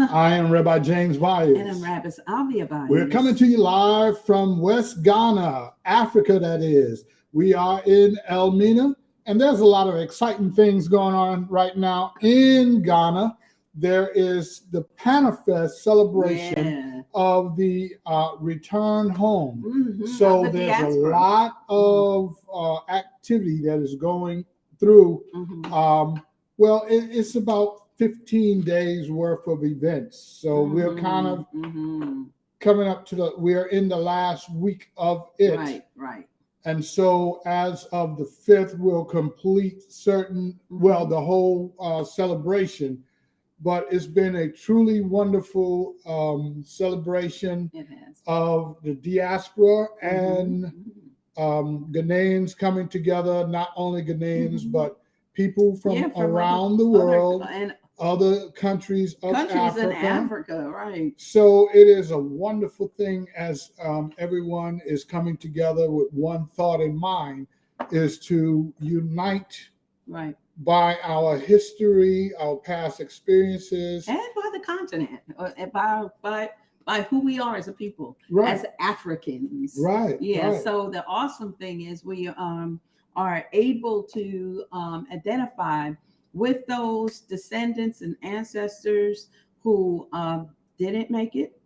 I am Rabbi James Byers. And I'm Rabbi Alvia Byers. We're coming to you live from West Ghana, Africa, that is. We are in Elmina, and there's a lot of exciting things going on right now in Ghana. There is the Panafest celebration of the return home. Mm-hmm. So there's diaspora. A lot of activity that is going through. Mm-hmm. Well, it's about 15 days worth of events. So we're kind of coming up to we're in the last week of it. Right. And so as of the 5th, we'll complete the whole celebration. But it's been a truly wonderful celebration of the diaspora and Ghanaians coming together, not only Ghanaians, but people from around the world and other countries of Africa. In Africa, right. So it is a wonderful thing as everyone is coming together with one thought in mind, is to unite by our history, our past experiences. And by the continent, and by who we are as a people, as Africans. Right. Yeah, so the awesome thing is we are able to identify with those descendants and ancestors who didn't make it,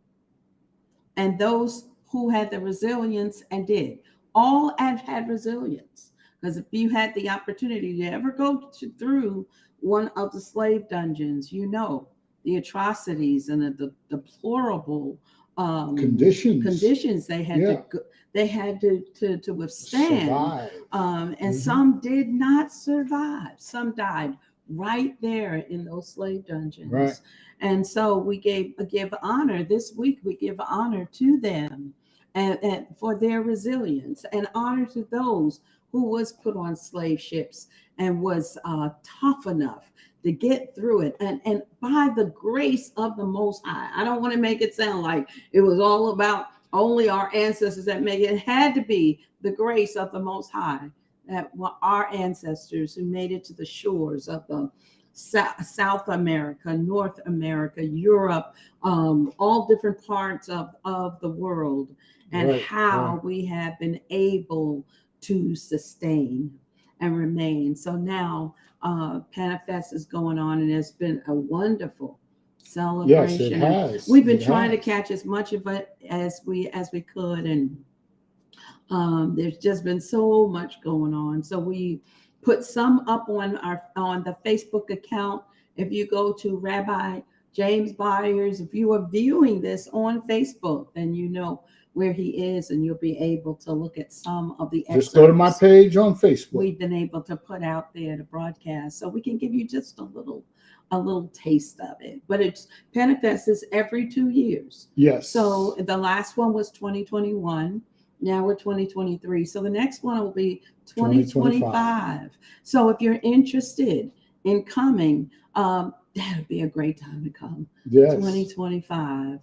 and those who had the resilience and did. All have had resilience, because if you had the opportunity to ever go through one of the slave dungeons, you know the atrocities and the deplorable conditions they had to withstand. And some did not survive. Some died right there in those slave dungeons. And so we give honor this week. We give honor to them and for their resilience, and honor to those who was put on slave ships and was tough enough to get through it, and by the grace of the Most High. I don't want to make it sound like it was all about only our ancestors that made it. It had to be the grace of the Most High, that our ancestors who made it to the shores of the South America, North America, Europe, all different parts of the world, and how we have been able to sustain and remain. So now Panafest is going on, and it's been a wonderful celebration. Yes, it has. We've been trying to catch as much of it as we could, and there's just been so much going on. So we put some up on the Facebook account. If you go to Rabbi James Byers, if you are viewing this on Facebook, then you know where he is, and you'll be able to look at some of the excerpts. Just go to my page on Facebook. We've been able to put out there to broadcast, so we can give you just a little taste of it. But it's Panafest is every 2 years. Yes. So the last one was 2021. Now we're 2023. So the next one will be 2025. So if you're interested in coming, that would be a great time to come. Yes. 2025.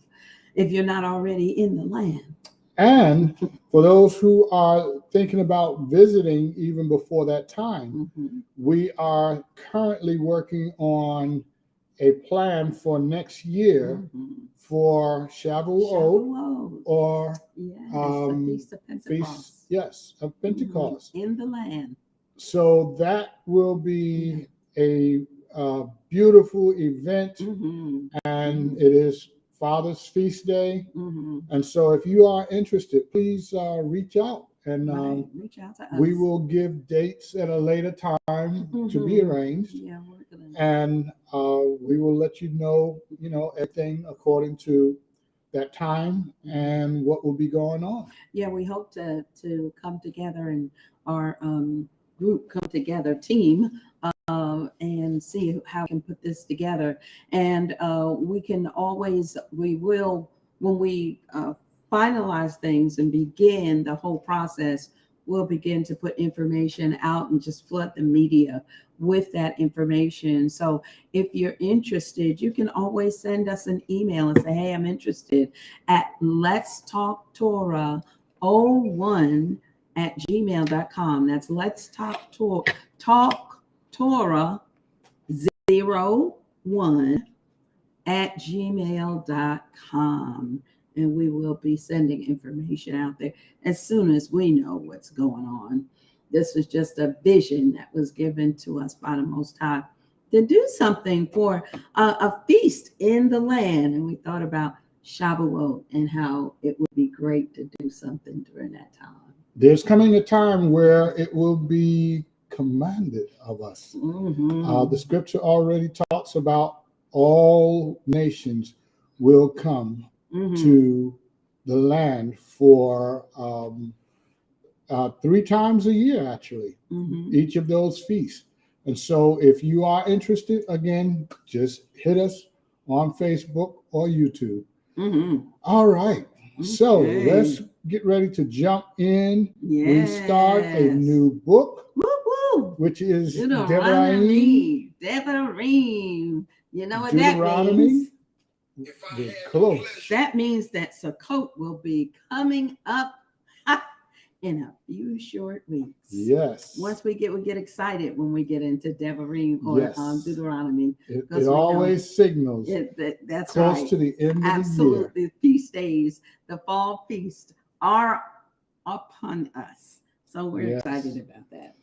If you're not already in the land. And for those who are thinking about visiting even before that time, we are currently working on a plan for next year for Shavuot or the Feast of Pentecost. Of Pentecost. In the land. So that will be a beautiful event, and it is Father's Feast Day. And so if you are interested, please reach out, and reach out to us. We will give dates at a later time to be arranged. And we will let you know everything according to that time and what will be going on. Yeah, we hope to come together, and our group come together, team, and see how we can put this together. And we will, when we finalize things and begin the whole process, we'll begin to put information out and just flood the media with that information. So if you're interested, you can always send us an email and say, hey, I'm interested, at Let's Talk Torah 01@gmail.com. That's Let's Talk Torah 01 gmail.com. And we will be sending information out there as soon as we know what's going on. This was just a vision that was given to us by the Most High to do something for a feast in the land. And we thought about Shavuot and how it would be great to do something during that time. There's coming a time where it will be commanded of us. The scripture already talks about all nations will come to the land for 3 times a year, actually, each of those feasts. And so if you are interested, again, just hit us on Facebook or YouTube. All right. Okay. So let's get ready to jump in. Yes. We start a new book, which is Deuteronomy. You know what that means? We're close. That means that Sukkot will be coming up in a few short weeks. Yes. Once we get excited when we get into Devarim or Deuteronomy. It always signals that's close right. to the end of the year. Absolutely. The feast days, the fall feast are upon us. So we're excited about that.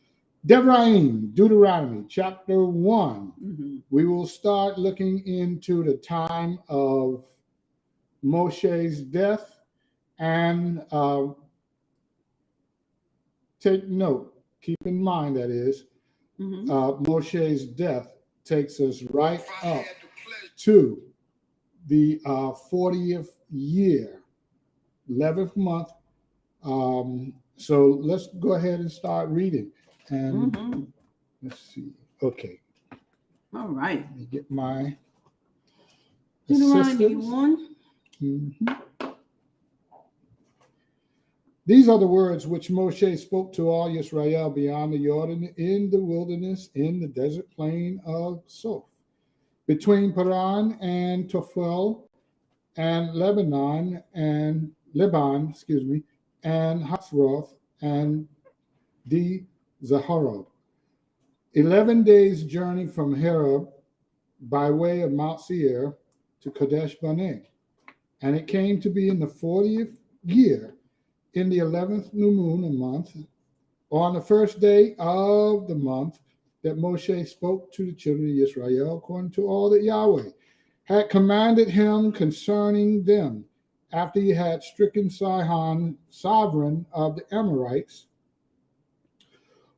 Deuteronomy chapter 1. We will start looking into the time of Moshe's death and take note, keep in mind that is, Moshe's death takes us right up to the 40th year, 11th month. So let's go ahead and start reading. And let's see. Okay. All right. Let me get my Deuteronomy assistance. 1. These are the words which Moshe spoke to all Israel beyond the Jordan in the wilderness, in the desert plain of Soph, between Paran and Tophel, and Lebanon, and Hatzroth, and the Horeb. 11 days' journey from Horeb by way of Mount Seir to Kadesh Barnea. And it came to be in the 40th year, in the 11th new moon, a month, on the first day of the month, that Moshe spoke to the children of Israel according to all that Yahweh had commanded him concerning them, after he had stricken Sihon, sovereign of the Amorites,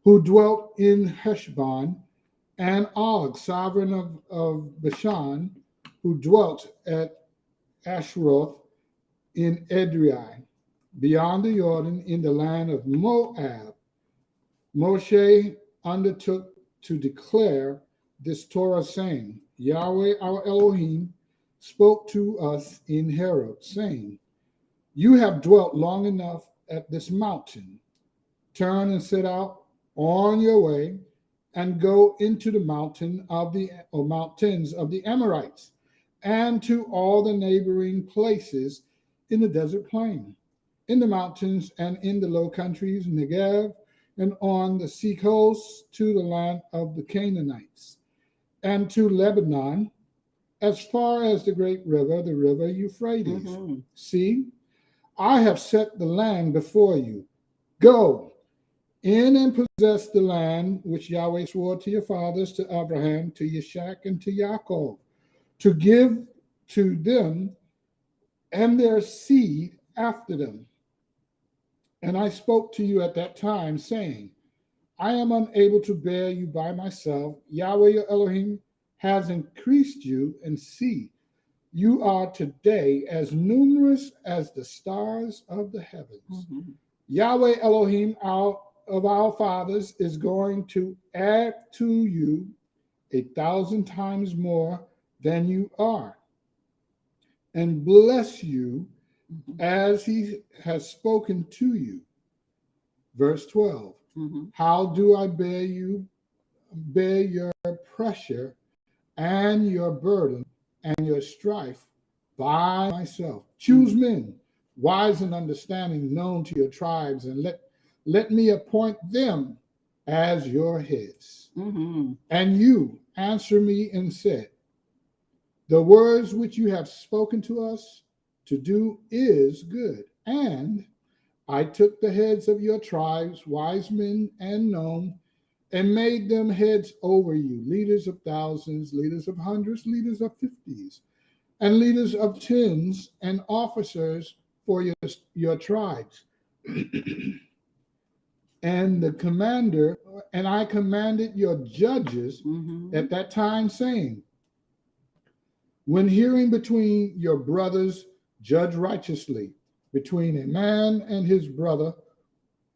who dwelt in Heshbon, and Og, sovereign of Bashan, who dwelt at Ashroth in Edrei, beyond the Jordan, in the land of Moab. Moshe undertook to declare this Torah, saying, Yahweh our Elohim spoke to us in Horeb, saying, you have dwelt long enough at this mountain. Turn and set out on your way and go into the mountains of the Amorites, and to all the neighboring places in the desert plain, in the mountains and in the low countries, Negev, and on the sea coast to the land of the Canaanites, and to Lebanon, as far as the great river, the river Euphrates. See, I have set the land before you. Go in and possess the land which Yahweh swore to your fathers, to Abraham, to Yishak, and to Yaakov, to give to them and their seed after them. And I spoke to you at that time, saying, I am unable to bear you by myself. Yahweh your Elohim has increased you, and see, you are today as numerous as the stars of the heavens. Yahweh Elohim of our fathers is going to add to you 1,000 times more than you are, and bless you as he has spoken to you. Verse 12. How do I bear your pressure and your burden and your strife by myself? Choose men, wise and understanding, known to your tribes, and let me appoint them as your heads. And you answer me and said, The words which you have spoken to us to do is good. And I took the heads of your tribes, wise men and known, and made them heads over you, leaders of thousands, leaders of hundreds, leaders of fifties, and leaders of tens, and officers for your tribes. And I commanded your judges at that time, saying, when hearing between your brothers, judge righteously between a man and his brother,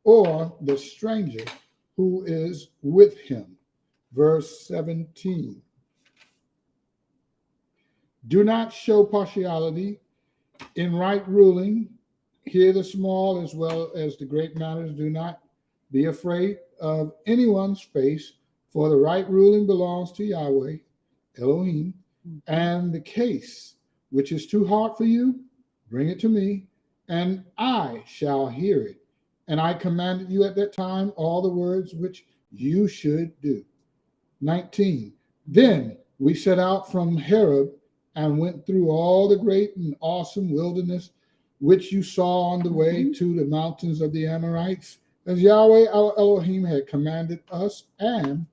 or the stranger who is with him. Verse 17. Do not show partiality in right ruling. Hear the small as well as the great matters. Do not be afraid of anyone's face, for the right ruling belongs to Yahweh, Elohim. And the case which is too hard for you, bring it to me, and I shall hear it. And I commanded you at that time all the words which you should do. 19. Then we set out from Horeb and went through all the great and awesome wilderness which you saw on the way to the mountains of the Amorites, as Yahweh our Elohim had commanded us. And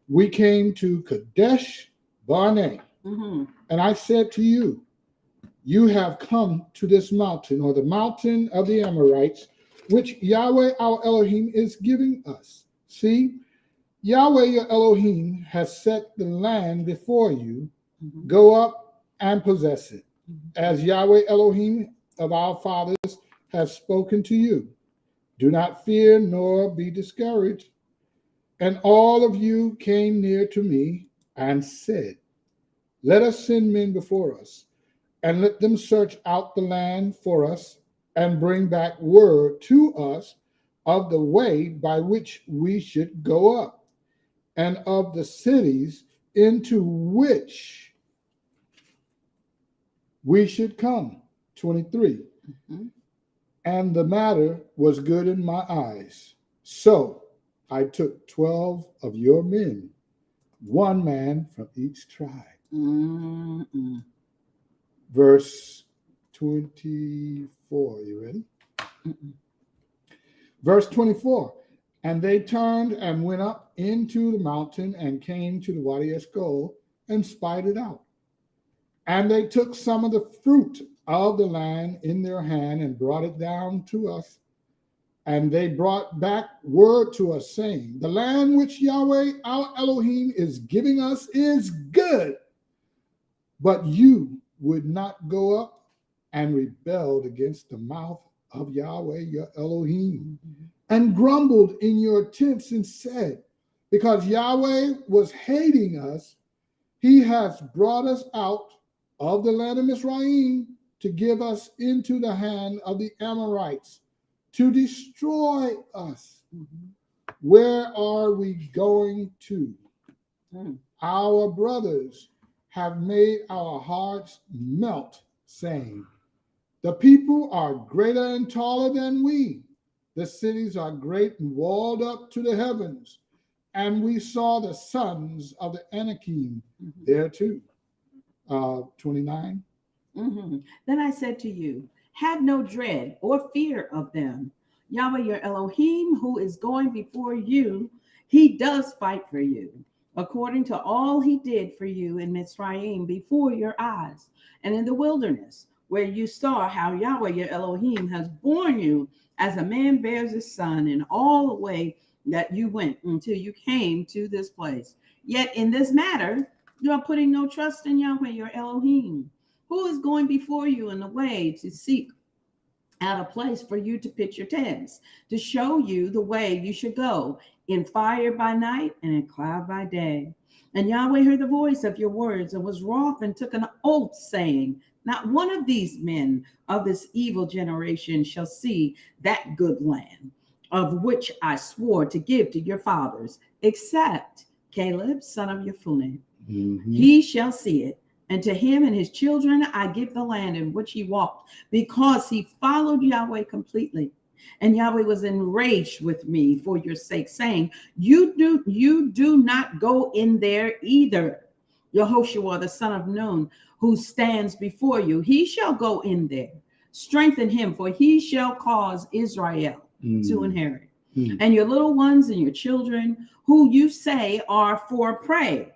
we came to Kadesh Barnea. And I said to you, you have come to this mountain, or the mountain of the Amorites, which Yahweh our Elohim is giving us. See, Yahweh your Elohim has set the land before you. Go up and possess it, as Yahweh Elohim of our fathers has spoken to you. Do not fear nor be discouraged. And all of you came near to me and said, let us send men before us, and let them search out the land for us, and bring back word to us of the way by which we should go up, and of the cities into which we should come. 23. And the matter was good in my eyes. So I took 12 of your men, one man from each tribe. Verse 24. You ready? Verse 24. And they turned and went up into the mountain and came to the Wadi Eshcol and spied it out. And they took some of the fruit of the land in their hand and brought it down to us. And they brought back word to us, saying, the land which Yahweh our Elohim is giving us is good. But you would not go up and rebelled against the mouth of Yahweh your Elohim, and grumbled in your tents and said, because Yahweh was hating us, he has brought us out of the land of Mizraim to give us into the hand of the Amorites, to destroy us. Where are we going to? Our brothers have made our hearts melt, saying, the people are greater and taller than we. The cities are great and walled up to the heavens. And we saw the sons of the Anakim there too. 29. Then I said to you, have no dread or fear of them. Yahweh your Elohim, who is going before you, he does fight for you, according to all he did for you in Mizraim before your eyes, and in the wilderness, where you saw how Yahweh your Elohim has borne you as a man bears his son in all the way that you went until you came to this place. Yet in this matter, you are putting no trust in Yahweh your Elohim, who is going before you in the way to seek out a place for you to pitch your tents, to show you the way you should go, in fire by night and in cloud by day. And Yahweh heard the voice of your words and was wroth and took an oath, saying, not one of these men of this evil generation shall see that good land, of which I swore to give to your fathers, except Caleb, son of Jephunneh. He shall see it, and to him and his children I give the land in which he walked, because he followed Yahweh completely. And Yahweh was enraged with me for your sake, saying, you do not go in there either. Yehoshua, the son of Nun, who stands before you. He shall go in there. Strengthen him, for he shall cause Israel to inherit. And your little ones and your children, who you say are for prey,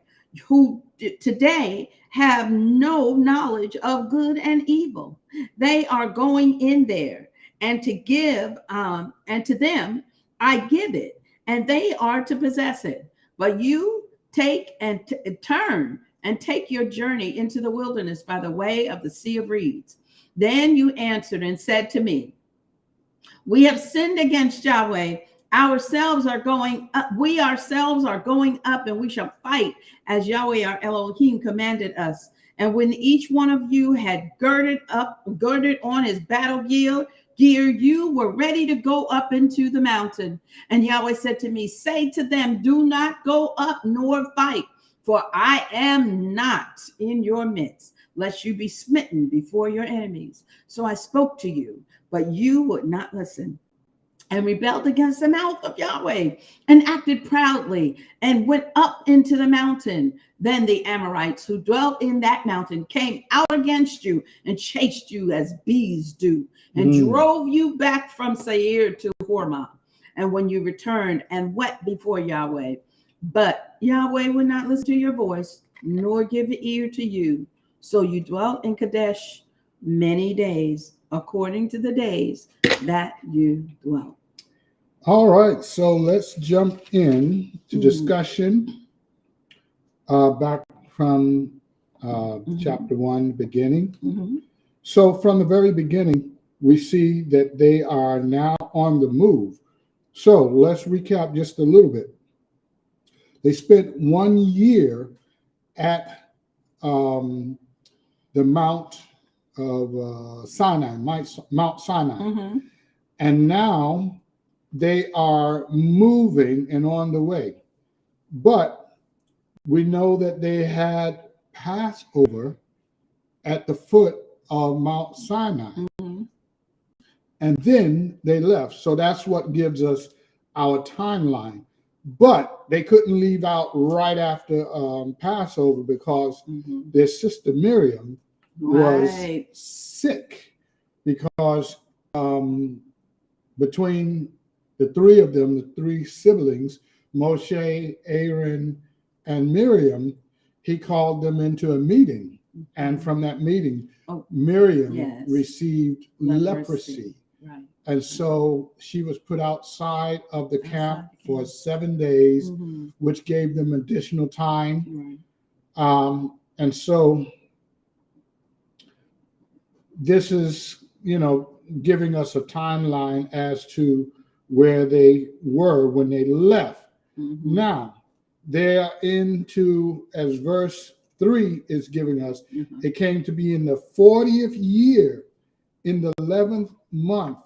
who today have no knowledge of good and evil, they are going in there, and to give, and to them I give it, and they are to possess it. But you take and turn and take your journey into the wilderness by the way of the Sea of Reeds. Then you answered and said to me, we have sinned against Yahweh. We ourselves are going up, and we shall fight as Yahweh our Elohim commanded us. And when each one of you had girded on his battle gear, you were ready to go up into the mountain. And Yahweh said to me, say to them, do not go up nor fight, for I am not in your midst, lest you be smitten before your enemies. So I spoke to you, but you would not listen, and rebelled against the mouth of Yahweh, and acted proudly, and went up into the mountain. Then the Amorites who dwelt in that mountain came out against you and chased you as bees do, and drove you back from Seir to Hormah. And when you returned and wept before Yahweh, but Yahweh would not listen to your voice, nor give ear to you. So you dwelt in Kadesh many days, according to the days that you dwelt. All right, so let's jump in to discussion back from chapter 1, beginning. So from the very beginning, we see that they are now on the move. So let's recap just a little bit. They spent 1 year at the Mount of Sinai, Mount Sinai. And now they are moving and on the way. But we know that they had Passover at the foot of Mount Sinai. And then they left. So that's what gives us our timeline. But they couldn't leave out right after Passover because their sister Miriam was sick, because between the three of them, the three siblings, Moshe, Aaron, and Miriam, he called them into a meeting. And from that meeting, Miriam received leprosy. And so she was put outside of the camp for 7 days, which gave them additional time. And so this is, giving us a timeline as to where they were when they left. Now, they are into, as verse 3 is giving us, it came to be in the 40th year, in the 11th month,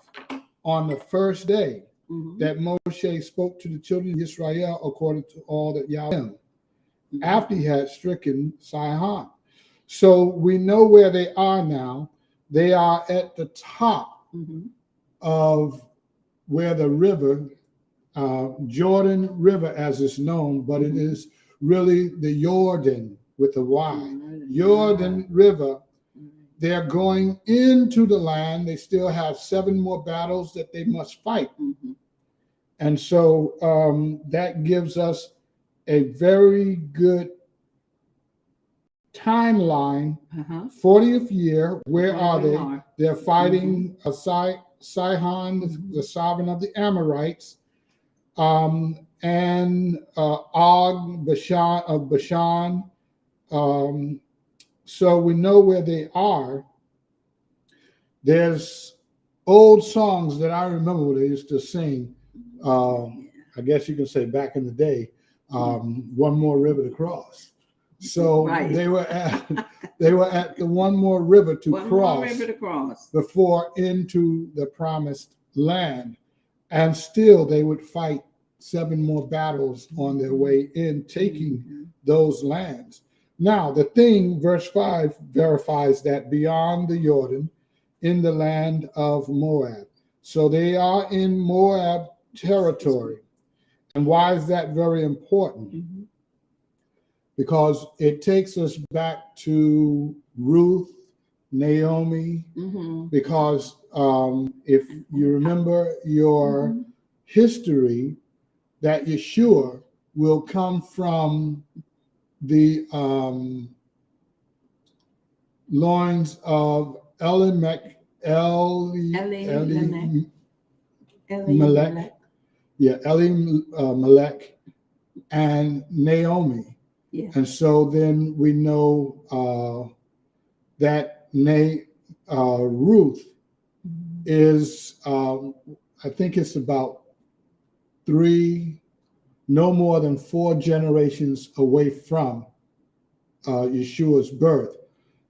on the first day, that Moshe spoke to the children of Israel according to all that Yahweh, after he had stricken Sihon. So we know where they are now. They are at the top of where the river, Jordan River as it's known, but it is really the Jordan with a Y. Jordan River. They're going into the land. They still have 7 more battles that they must fight. And so that gives us a very good timeline. 40th year. Where are they? They're fighting Sihon, the sovereign of the Amorites, and Og, Bashan of Bashan. So we know where they are. There's old songs that I remember they used to sing. I guess you can say back in the day, one more river to cross. So they were at the one more river to cross before into the promised land. And still they would fight 7 more battles on their way in, taking those lands. Now, the thing, verse 5, verifies that beyond the Jordan, in the land of Moab. So they are in Moab territory. And why is that very important? because it takes us back to Ruth, Naomi, because if you remember your history, that Yeshua will come from the loins of Elimelech, Elimelech, and Naomi. Yeah. And so then we know that Ruth is, I think it's about no more than 4 generations away from Yeshua's birth.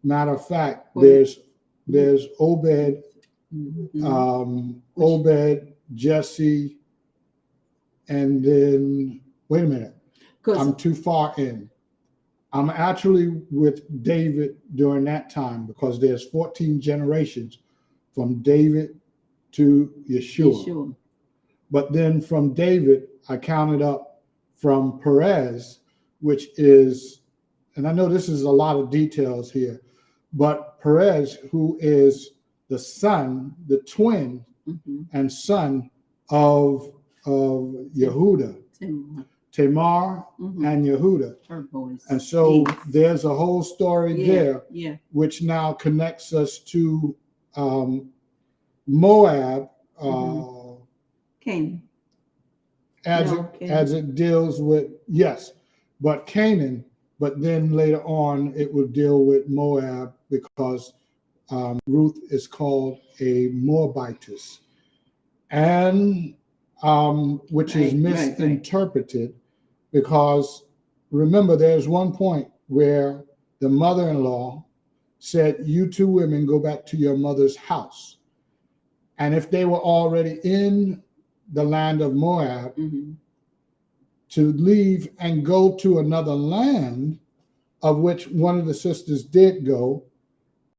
Matter of fact, there's Obed, Obed, Jesse, and then, wait a minute, I'm too far in. I'm actually with David during that time, because there's 14 generations from David to Yeshua. But then from David, I counted up from Perez, which is, and I know this is a lot of details here, but Perez, who is the son, the twin and son of Yehuda, Tamar and Yehuda. And so there's a whole story there, which now connects us to Moab, Canaan. As it deals with, yes, but Canaan, but then later on it will deal with Moab, because Ruth is called a Moabitess, and which is misinterpreted, because remember, there's one point where the mother-in-law said, "You two women go back to your mother's house." And if they were already in the land of Moab, to leave and go to another land, of which one of the sisters did go,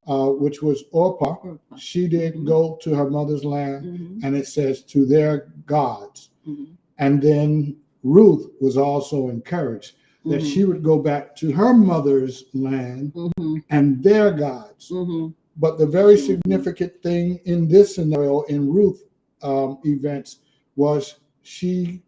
which was Orpah. She did go to her mother's land, and it says to their gods. And then Ruth was also encouraged that she would go back to her mother's land and their gods. But the very significant thing in this scenario, in Ruth events, was she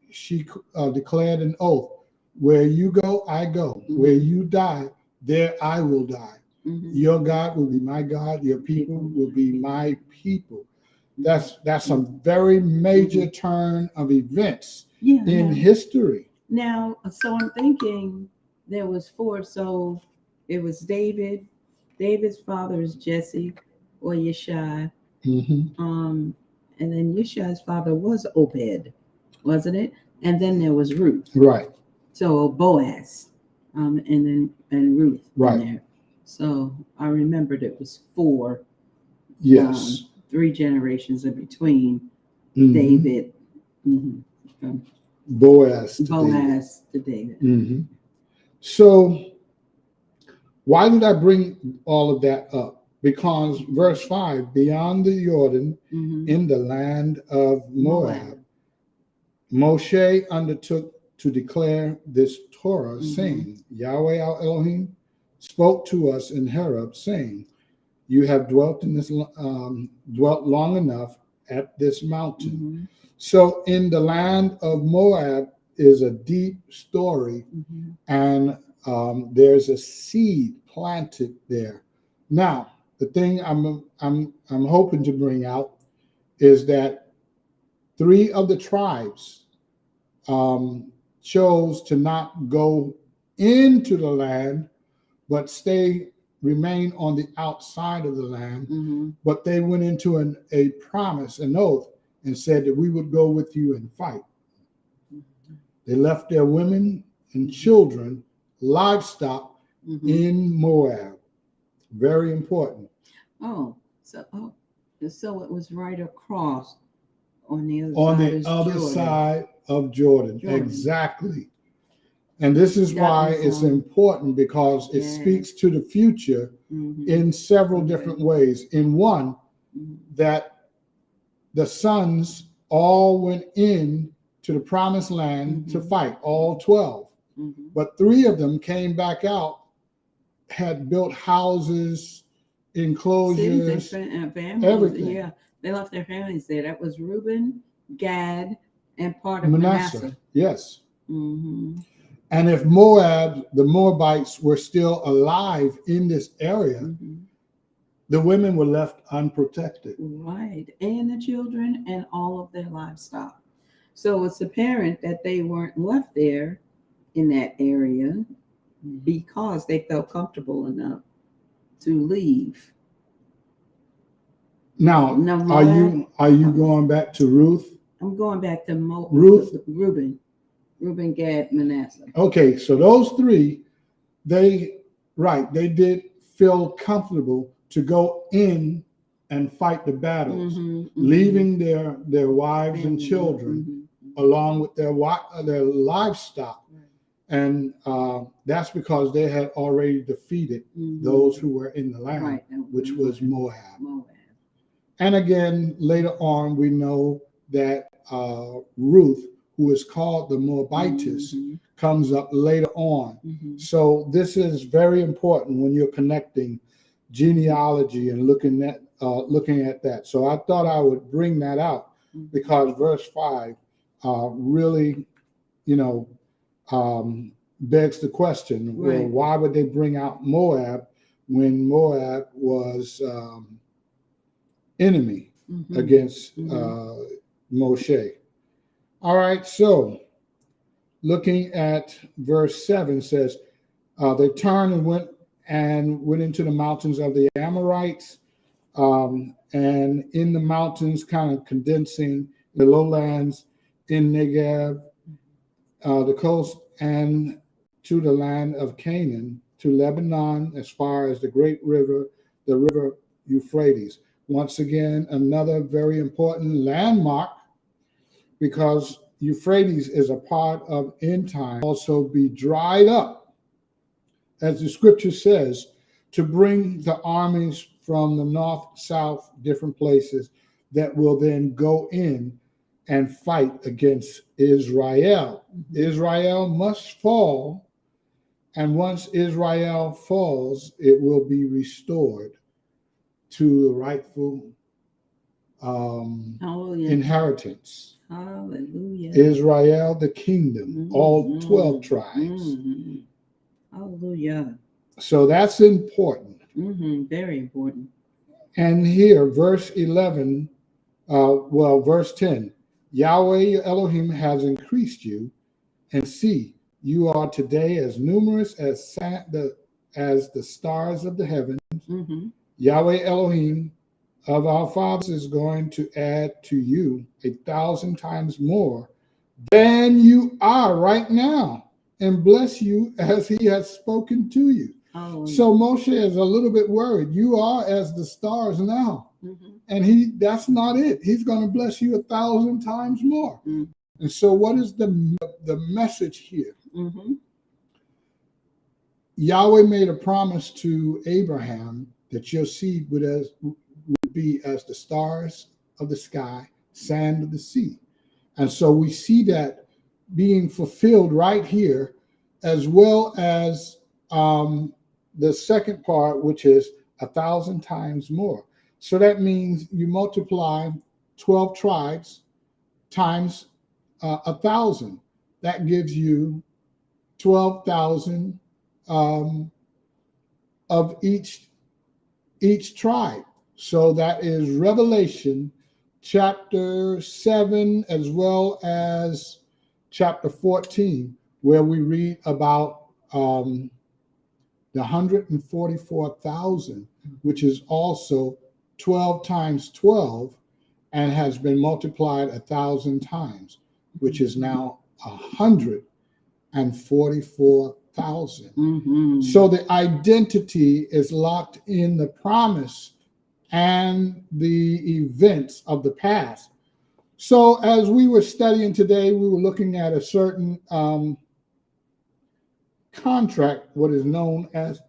declared an oath: where you go, I go. Where you die, there I will die. Your God will be my God. Your people will be my people. That's a very major turn of events in history. Now, so I'm thinking there was 4. So it was David. David's father is Jesse or Yeshai. And then Yeshai's father was Obed, wasn't it? And then there was Ruth. Right. So Boaz, and Ruth. Right. In there. So I remembered it was 4. Yes. 3 generations in between David. Boaz to David. So why did I bring all of that up? Because verse 5, beyond the Jordan, in the land of Moab, Moshe undertook to declare this Torah, saying, Yahweh our Elohim spoke to us in Horeb, saying, you have dwelt long enough at this mountain. So in the land of Moab is a deep story, and there's a seed planted there. Now, the thing I'm hoping to bring out is that 3 of the tribes chose to not go into the land, but remain on the outside of the land. But they went into a promise, an oath, and said that we would go with you and fight. They left their women and children, livestock in Moab. Very important. So it was right across on the other side of Jordan. Exactly. And this is why it's important, because it speaks to the future in several different ways. In one, that the sons all went in to the promised land to fight, all 12. But 3 of them came back out, had built houses, enclosures, families, everything. Yeah, they left their families there. That was Reuben, Gad, and part of Manasseh. Manasseh. Yes. And if Moab, the Moabites, were still alive in this area, the women were left unprotected. Right. And the children and all of their livestock. So it's apparent that they weren't left there in that area because they felt comfortable enough to leave. Now, are you going back to Ruth? I'm going back to Reuben, Gad, Manasseh. Okay, so those 3, they did feel comfortable to go in and fight the battles, leaving their wives and children along with their livestock. And that's because they had already defeated those who were in the land, which was Moab. And again, later on, we know that Ruth, who is called the Moabitess, comes up later on. So this is very important when you're connecting genealogy and looking at that. So I thought I would bring that out because verse 5 really, begs the question: well, why would they bring out Moab when Moab was enemy against Moshe? All right, so looking at verse 7 says, they turned and went into the mountains of the Amorites, and in the mountains, kind of condensing the lowlands in Negev, the coast, and to the land of Canaan, to Lebanon, as far as the great river, the river Euphrates. Once again, another very important landmark, because Euphrates is a part of end time, also be dried up, as the scripture says, to bring the armies from the north, south, different places that will then go in and fight against Israel. Israel must fall, and once Israel falls, it will be restored to the rightful inheritance. Hallelujah. Israel, the kingdom, all 12 tribes. Hallelujah. So that's important. Very important. And here, verse 11, verse 10, Yahweh your Elohim has increased you, and see, you are today as numerous as the stars of the heavens. Yahweh Elohim of our fathers is going to add to you 1,000 times more than you are right now, and bless you as he has spoken to you. So Moshe is a little bit worried. You are as the stars now. And that's not it. He's going to bless you 1,000 times more. And so what is the message here? Yahweh made a promise to Abraham that your seed would be as the stars of the sky, sand of the sea. And so we see that being fulfilled right here, as well as the second part, which is 1,000 times more. So that means you multiply 12 tribes times 1,000. That gives you 12,000 of each tribe. So that is Revelation chapter 7 as well as chapter 14, where we read about the 144,000, which is also 12 times 12 and has been multiplied 1,000 times, which is now 144,000. So the identity is locked in the promise and the events of the past. So as we were studying today, we were looking at a certain contract, what is known as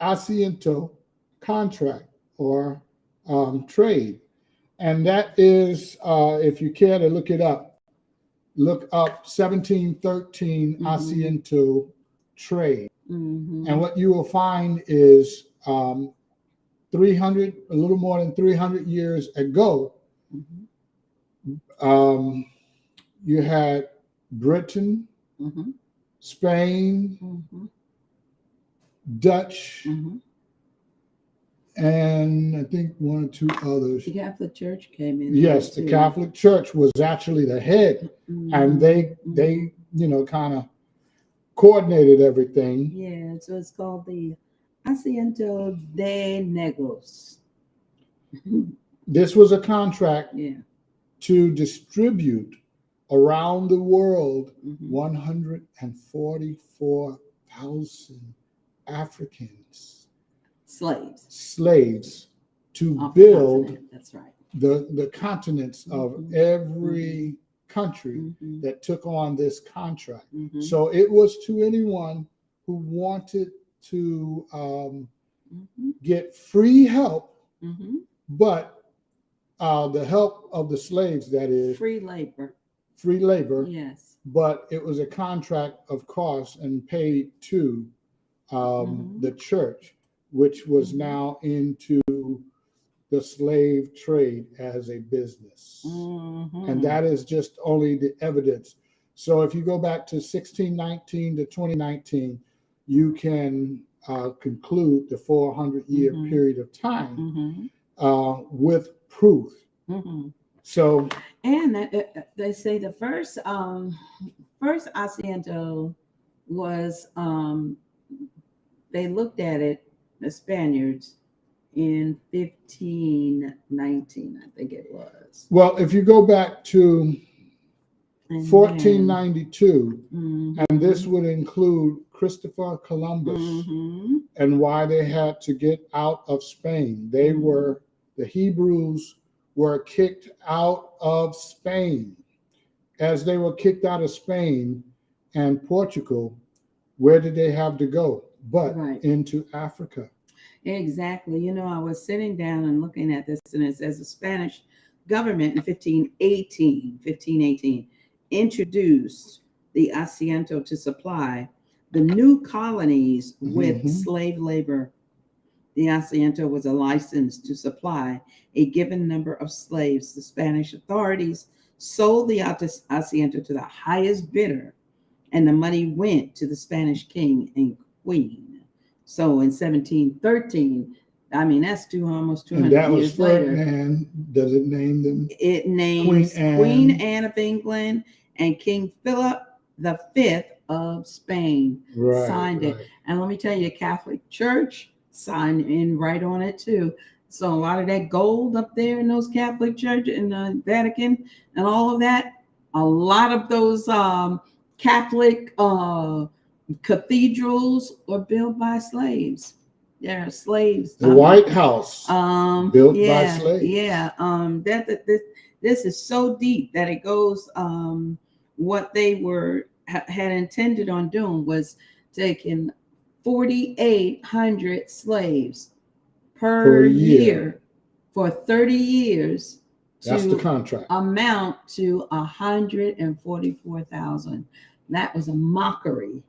asiento contract or trade. And that is, if you care to look it up, look up 1713 Asiento trade. And what you will find is 300, a little more than 300 years ago, you had Britain, Spain, Dutch, and I think one or two others. The Catholic Church came in. Yes, the Catholic Church was actually the head, and they kind of coordinated everything. Yeah, so it's called the Asiento de Negros. This was a contract to distribute around the world 144,000 Africans, slaves to build that's right, the continents of every country that took on this contract. So it was to anyone who wanted to get free help, but the help of the slaves, that is free labor. Yes. But it was a contract, of course, and paid to the church, which was now into the slave trade as a business. And that is just only the evidence. So if you go back to 1619 to 2019, you can conclude the 400-year period of time with proof. So, and they say the first Asiento was they looked at it, the Spaniards, in 1519, I think it was. Well, if you go back to 1492, and this would include Christopher Columbus and why they had to get out of Spain. They were, the Hebrews were kicked out of Spain. As they were kicked out of Spain and Portugal, where did they have to go? But into Africa. Exactly. You know, I was sitting down and looking at this, and it says the Spanish government in 1518 introduced the Asiento to supply the new colonies with slave labor. The Asiento was a license to supply a given number of slaves. The Spanish authorities sold the Asiento to the highest bidder, and the money went to the Spanish king and queen. So in 1713, I mean, that's almost 200 years later. And that was Ferdinand. Does it name them? It names Queen Anne of England and King Philip V of Spain signed it. And let me tell you, the Catholic Church signed in right on it too. So a lot of that gold up there in those Catholic Church in the Vatican and all of that, a lot of those Catholic cathedrals were built by slaves. There are slaves. The White House built by slaves. Yeah. This is so deep that it goes. What they had intended on doing was taking 4,800 slaves per year for 30 years. That's the contract. Amount to 144,000. That was a mockery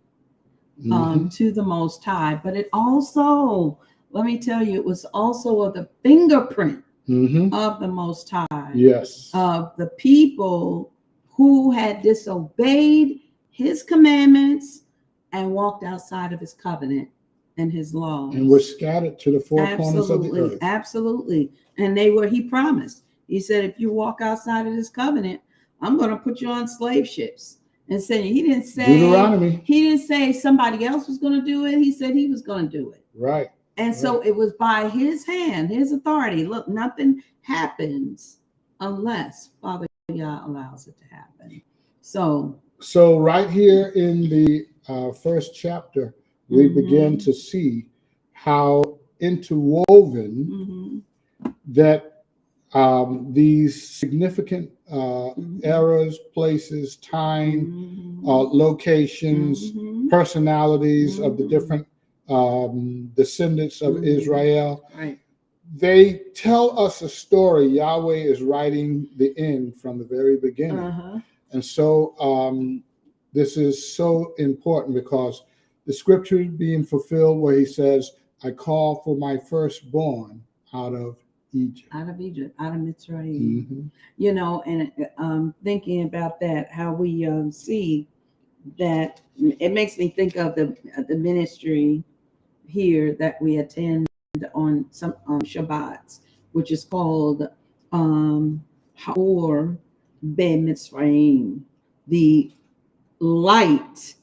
to the Most High. But it also, let me tell you, it was also the fingerprint of the Most High. Yes. Of the people who had disobeyed his commandments and walked outside of his covenant and his laws. And were scattered to the four corners of the earth. Absolutely. And he promised. He said, if you walk outside of this covenant, I'm going to put you on slave ships. And said he didn't say Deuteronomy. He didn't say somebody else was going to do it. He said he was going to do it. Right. And so it was by his hand, his authority. Look, nothing happens unless Father Yah allows it to happen. So right here in the first chapter, we begin to see how interwoven that these significant eras, places, time, locations, personalities of the different descendants of Israel. Right. They tell us a story. Yahweh is writing the end from the very beginning. And so this is so important because the scripture is being fulfilled where he says, I call for my firstborn out of Egypt. Out of Mitzrayim. You know, and thinking about that, how we see that, it makes me think of the ministry here that we attend on some Shabbats, which is called Horeb Mitzrayim, the light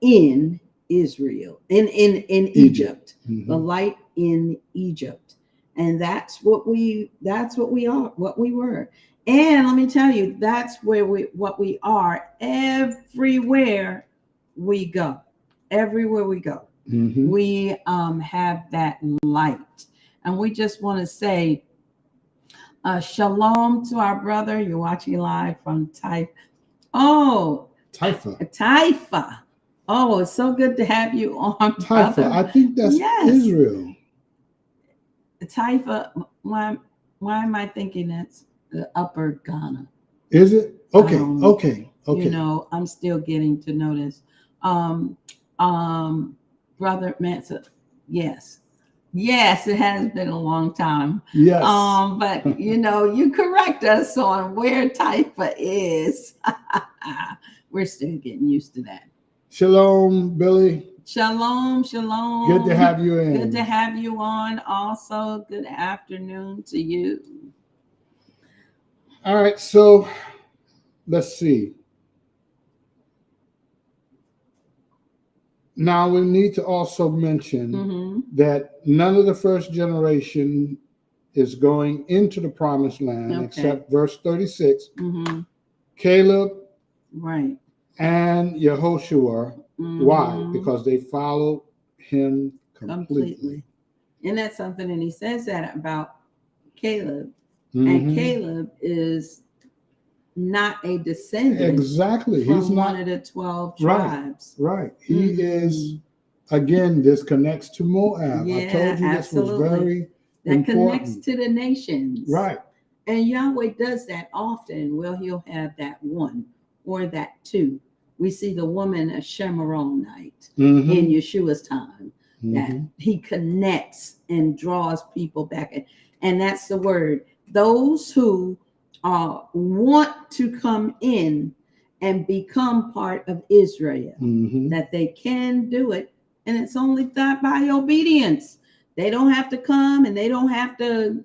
in Israel, in Egypt, the light in Egypt. And that's what we were. And let me tell you, that's what we are everywhere we go. Everywhere we go. We have that light. And we just want to say shalom to our brother. You're watching live from Taifa. Oh, Taifa. Oh, it's so good to have you on. Taifa, I think that's Israel. Taifa, why am I thinking that's the Upper Ghana? Is it? Okay, okay. You know, I'm still getting to know this. Brother Mansa, yes, it has been a long time. Yes. But you know, you correct us on where Taifa is. We're still getting used to that. Shalom, Billy. Shalom, shalom. Good to have you in. Good to have you on. Also, good afternoon to you. All right, so let's see. Now we need to also mention that none of the first generation is going into the promised land except verse 36. Caleb, right, and Yehoshua. Why? Because they followed him completely. And that's something, and he says that about Caleb. And Caleb is not a descendant. Exactly. He's not one of the 12 tribes. Right. He is, again, this connects to Moab. I told you this was very important. Connects to the nations. Right. And Yahweh does that often. Well, he'll have that one or that two. We see the woman, a Shemaronite, in Yeshua's time, that he connects and draws people back. And that's the word. Those who want to come in and become part of Israel, that they can do it. And it's only that by obedience. They don't have to come and they don't have to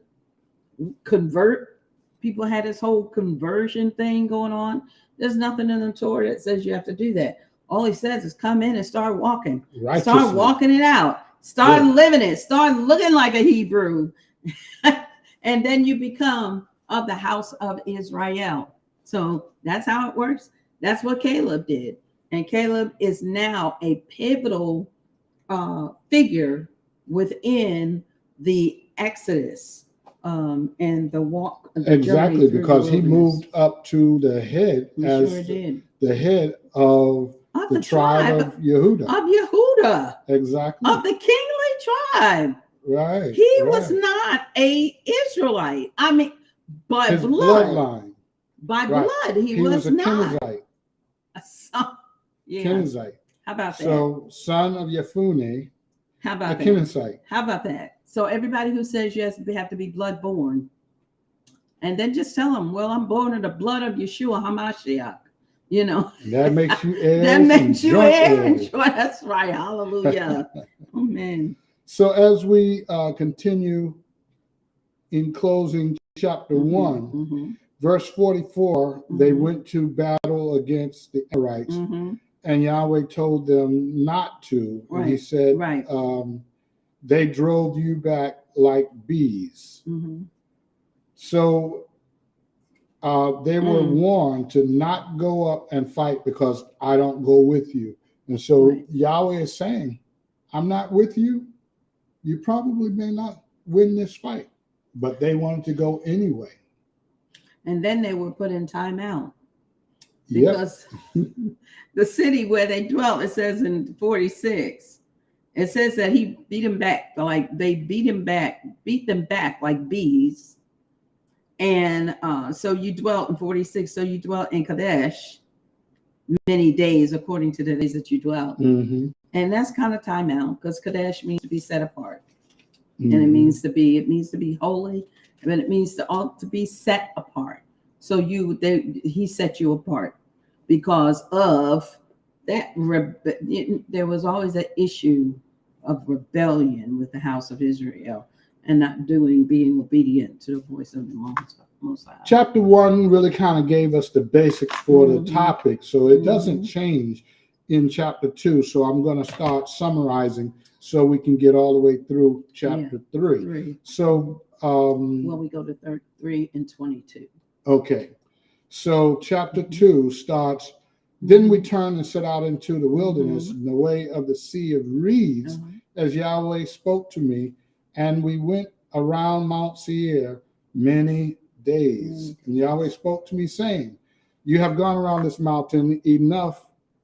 convert. People had this whole conversion thing going on. There's nothing in the Torah that says you have to do that. All he says is come in and start walking. Start walking it out. Start living it. Start looking like a Hebrew. And then you become of the house of Israel. So that's how it works. That's what Caleb did. And Caleb is now a pivotal figure within the Exodus and the walk. Exactly, because he moved up to the head the head of the tribe of Yehuda. Of Yehuda. Exactly. Of the kingly tribe. Right. He was not a Israelite. I mean, by his bloodline. By blood, he was a not. Kenizzite. Kenizzite. How about that? So, son of Yefuneh. How about that? Kenizzite. How about that? So everybody who says yes, they have to be blood born. And then just tell them, well, I'm born of the blood of Yeshua HaMashiach. You know. That makes you heirs. That makes you heirs. That's right. Hallelujah. Amen. So as we continue in closing chapter 1, verse 44, they went to battle against the Amorites, and Yahweh told them not to. And he said, they drove you back like bees. So they were warned to not go up and fight because I don't go with you. And so Yahweh is saying, I'm not with you. You probably may not win this fight, but they wanted to go anyway. And then they were put in timeout because the city where they dwelt, it says in 46, it says that he beat them back, like they beat them back like bees. And so you dwelt in 46. So you dwelt in Kadesh many days according to the days that you dwelt. Mm-hmm. And that's kind of time out, because Kadesh means to be set apart. Mm-hmm. And it means to be holy, but it means to be set apart. So he set you apart because of that. There was always an issue of rebellion with the house of Israel and not being obedient to the voice of the Most High. Chapter 1 really kind of gave us the basics for the topic, so it doesn't change in chapter 2. So I'm going to start summarizing so we can get all the way through chapter 3. So we go to 3 and 22. Okay. So chapter 2 starts, then we turn and set out into the wilderness in the way of the sea of reeds, as Yahweh spoke to me, and we went around Mount Seir many days. And Yahweh spoke to me, saying, you have gone around this mountain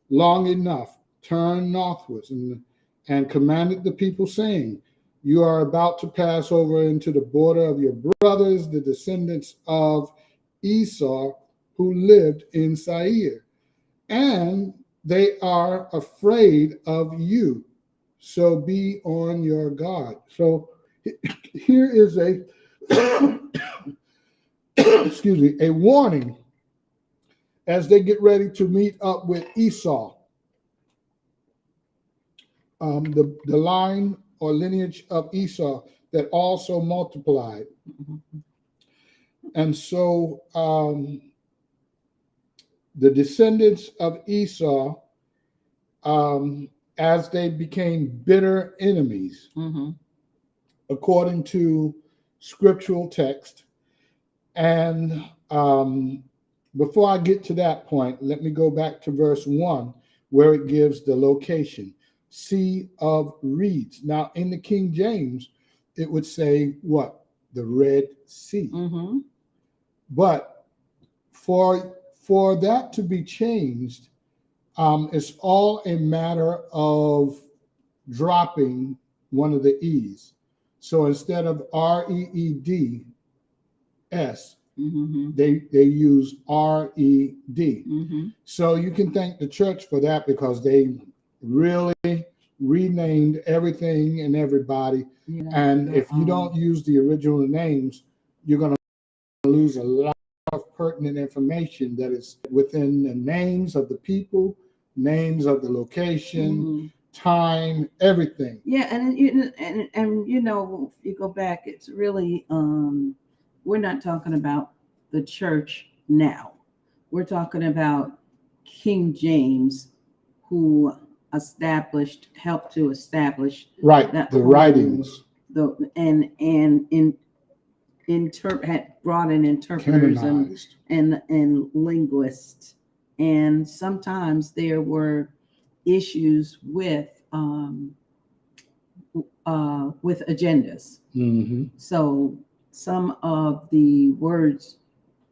long enough, turn northwards, and commanded the people, saying, you are about to pass over into the border of your brothers, the descendants of Esau, who lived in Seir, and they are afraid of you. So be on your guard. So here is a excuse me, a warning as they get ready to meet up with Esau. The line or lineage of Esau that also multiplied. And so the descendants of Esau, as they became bitter enemies, according to scriptural text. And before I get to that point, let me go back to verse 1, where it gives the location, Sea of Reeds. Now, in the King James, it would say what? The Red Sea. But for that to be changed, it's all a matter of dropping one of the E's. So instead of REEDS, they use RED. So you can thank the church for that, because they really renamed everything and everybody. And if you don't use the original names, you're going to lose a lot of pertinent information that is within the names of the people, names of the location, time, everything. And you know, if you go back, it's really we're not talking about the church now. We're talking about King James, who helped to establish the writings, had brought in interpreters and linguists, and sometimes there were issues with agendas. So some of the words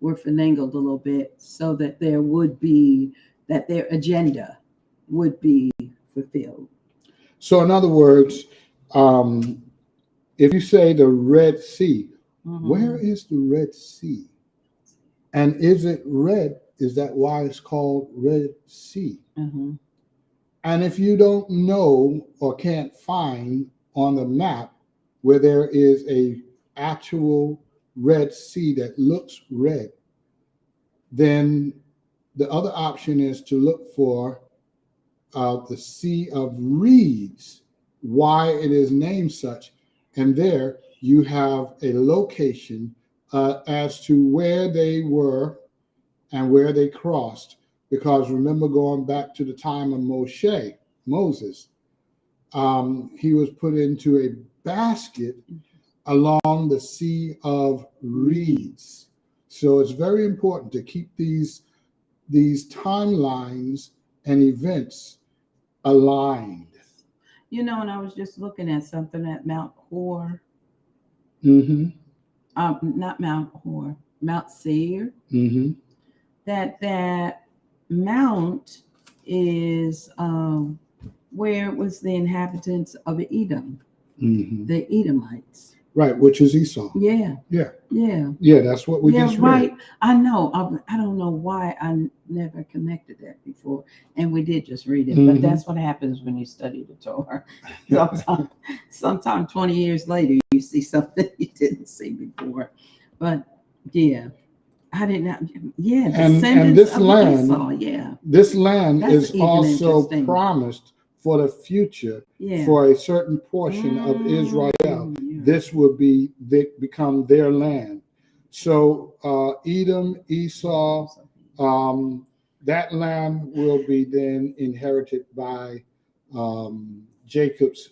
were finagled a little bit so that their agenda would be fulfilled. So in other words, if you say the Red Sea, where is the Red Sea? And is it red? Is that why it's called Red Sea? And if you don't know or can't find on the map where there is a actual Red Sea that looks red, then the other option is to look for the Sea of Reeds, why it is named such. And there you have a location as to where they were and where they crossed. Because remember, going back to the time of Moses, he was put into a basket along the Sea of Reeds. So it's very important to keep these timelines and events aligned. You know, and I was just looking at something at Mount Horeb. Not Mount Horeb, Mount Seir. That mount is where it was the inhabitants of Edom, the Edomites. Right, which is Esau. Yeah. Yeah. Yeah. Yeah, that's what we just read. Right. I know. I don't know why I never connected that before. And we did just read it. But that's what happens when you study the Torah. Sometime 20 years later, you see something you didn't see before. But yeah, I did not. Yeah, and this land, Esau, yeah. This land That's is also promised for the future, for a certain portion of Israel. Yeah. This will become their land. So Edom, Esau, that land will be then inherited by Jacob's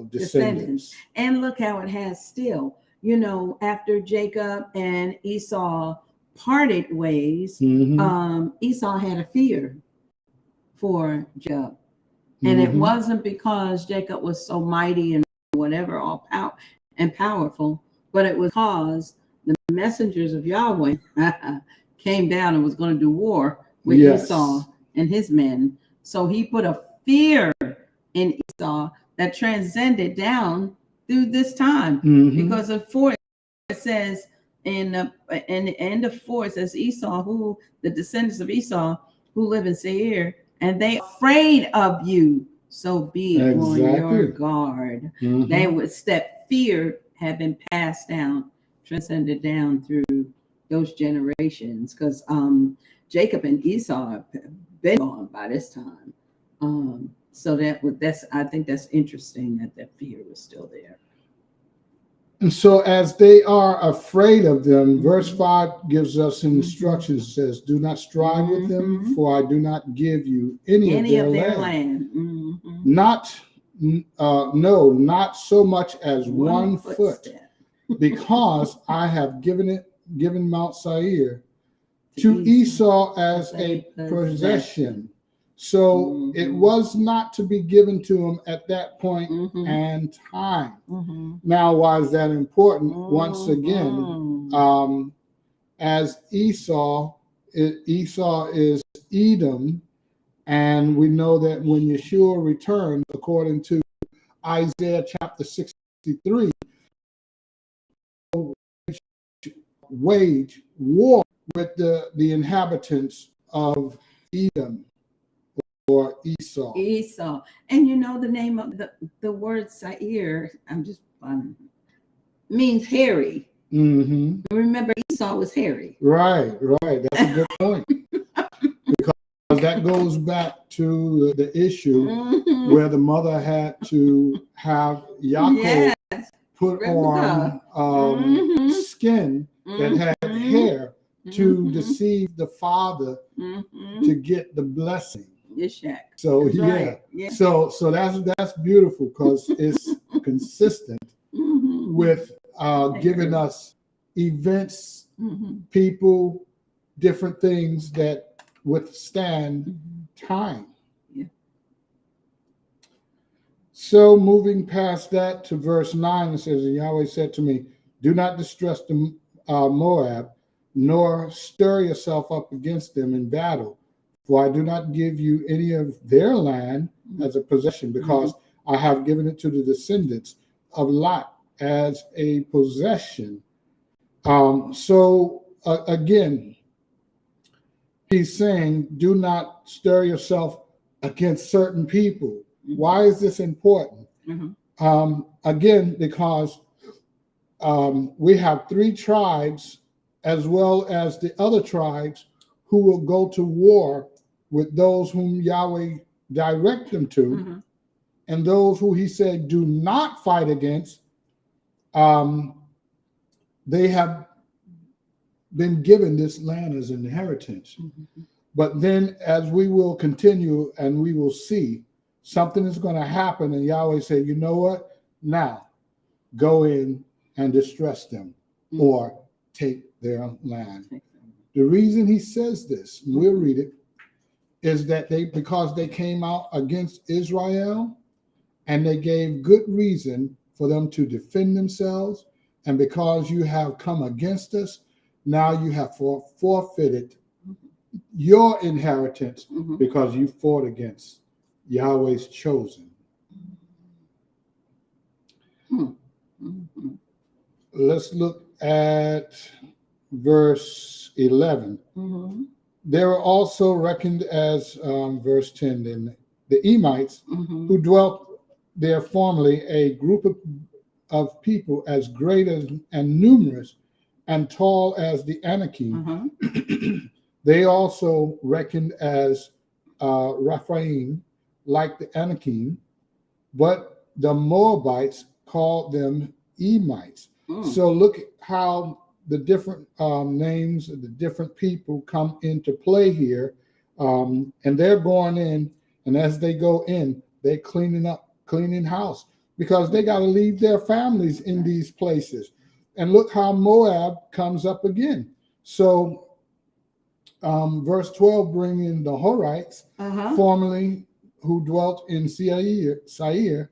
descendants. And look how it has still. After Jacob and Esau parted ways, Esau had a fear for Jacob. And it wasn't because Jacob was so mighty and whatever, all powerful, but it was because the messengers of Yahweh came down and was going to do war with Esau and his men. So he put a fear in Esau that transcended down through this time. Because of 4, it says in the end of 4, it says Esau, who the descendants of Esau who live in Seir, and they afraid of you, so be on your guard. They would that fear had been passed down, transcended down through those generations, because Jacob and Esau have been gone by this time. So I think that's interesting that fear was still there. And so as they are afraid of them, verse 5 gives us instructions, says, do not strive with them, for I do not give you any of their land. Not so much as one foot, because I have given Mount Seir to Esau as a possession. So it was not to be given to him at that point and time. Now, why is that important? Once again, as Esau is Edom, and we know that when Yeshua returns, according to Isaiah chapter 63, wage war with the inhabitants of Edom. Or Esau. And the name of the word Seir, means hairy. Remember, Esau was hairy. Right. That's a good point. Because that goes back to the issue where the mother had to have Yaakov put on skin that had hair to deceive the father to get the blessing. So so that's beautiful, because it's consistent with giving us events, people, different things that withstand time. So moving past that to verse 9, it says, and Yahweh said to me, do not distress the Moab, nor stir yourself up against them in battle. For I do not give you any of their land as a possession, because I have given it to the descendants of Lot as a possession. Again, he's saying, do not stir yourself against certain people. Why is this important? Again, because we have 3 tribes, as well as the other tribes, who will go to war with those whom Yahweh direct them to, and those who he said do not fight against. They have been given this land as an inheritance. But then, as we will continue and we will see, something is going to happen, and Yahweh said, you know what? Now, go in and distress them, or take their land. The reason he says this, and we'll read it, is that because they came out against Israel, and they gave good reason for them to defend themselves, and because you have come against us, now you have forfeited your inheritance, because you fought against Yahweh's chosen. let's look at verse 11. Mm-hmm. They were also reckoned as, verse 10, then the Emites, Mm-hmm. who dwelt there formerly, a group of people as great and numerous and tall as the Anakim. Mm-hmm. They also reckoned as Rephaim, like the Anakim, but the Moabites called them Emites. So look at how the different names of the different people come into play here. And they're going in, and as they go in, they're cleaning house, because they got to leave their families in these places. And look how Moab comes up again. So verse 12, bringing the Horites, formerly who dwelt in Seir,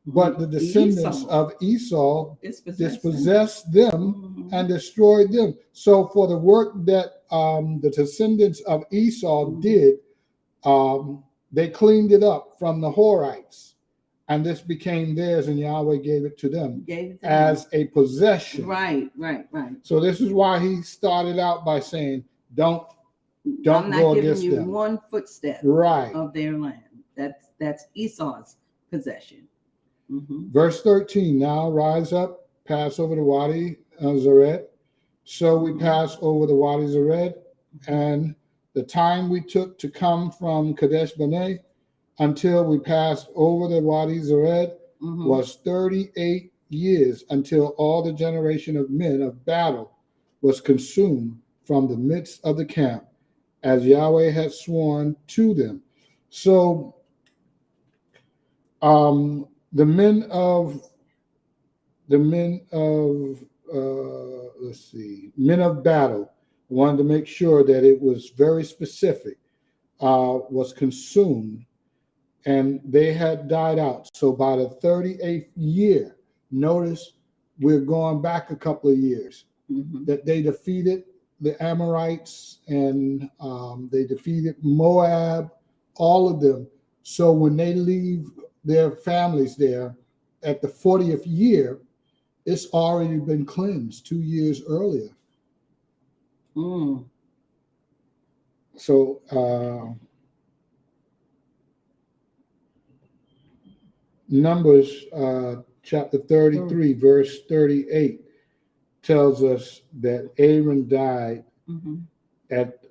but the descendants of Esau dispossessed them and destroyed them. So for the work that the descendants of Esau did, they cleaned it up from the Horites, and this became theirs, and Yahweh gave it to them as a possession. Right. So this is why he started out by saying, don't I'm not go giving against you them. one footstep of their land. That's Esau's possession. Mm-hmm. Verse 13, now rise up, pass over the Wadi Zered. So we pass over the Wadi Zered, and the time we took to come from Kadesh Barnea until we passed over the Wadi Zered was 38 years, until all the generation of men of battle was consumed from the midst of the camp, as Yahweh had sworn to them. So the men of men of battle wanted to make sure that it was very specific, was consumed, and they had died out. So by the 38th year, notice we're going back a couple of years, that they defeated the Amorites, and they defeated Moab, all of them. So when they leave their families there at the 40th year, it's already been cleansed 2 years earlier. So Numbers chapter 33, verse 38 tells us that Aaron died at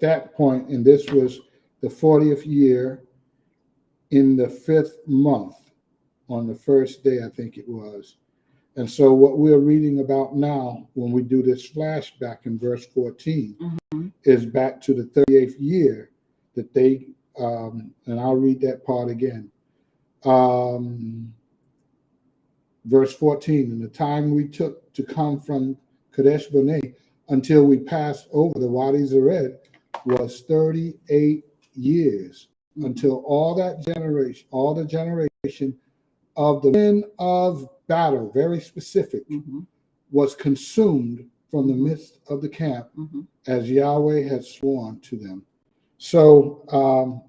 that point, and this was the 40th year in the 5th month, on the first day, I think it was. And so what we're reading about now, when we do this flashback in verse 14, is back to the 38th year that they, and I'll read that part again. Verse 14, in the time we took to come from Kadesh Barnea until we passed over the Wadi Zered was 38 years, until all the generation of the men of battle, very specific, was consumed from the midst of the camp, as Yahweh had sworn to them. So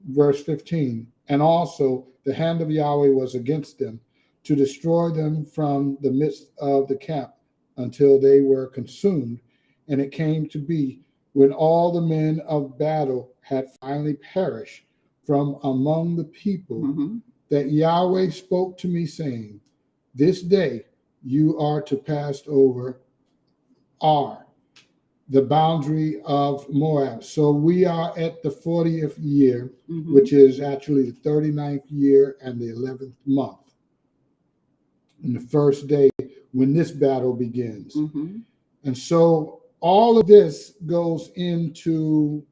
verse 15, and also the hand of Yahweh was against them to destroy them from the midst of the camp until they were consumed. And it came to be, when all the men of battle had finally perished from among the people, that Yahweh spoke to me, saying, this day you are to pass over Ar, the boundary of Moab. So we are at the 40th year, which is actually the 39th year and the 11th month, and the first day when this battle begins. And so all of this goes into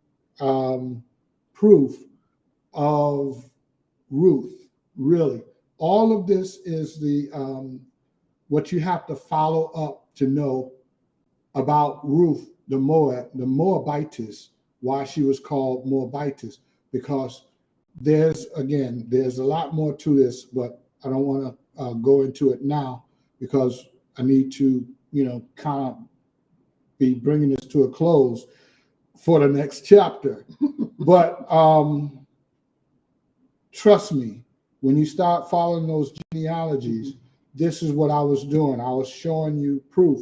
proof of Ruth, really. All of this is the what you have to follow up to know about Ruth, the Moabitess, why she was called Moabitess, because there's a lot more to this, but I don't want to go into it now, because I need to, kind of be bringing this to a close for the next chapter. But trust me, when you start following those genealogies, this is what I was doing. I was showing you proof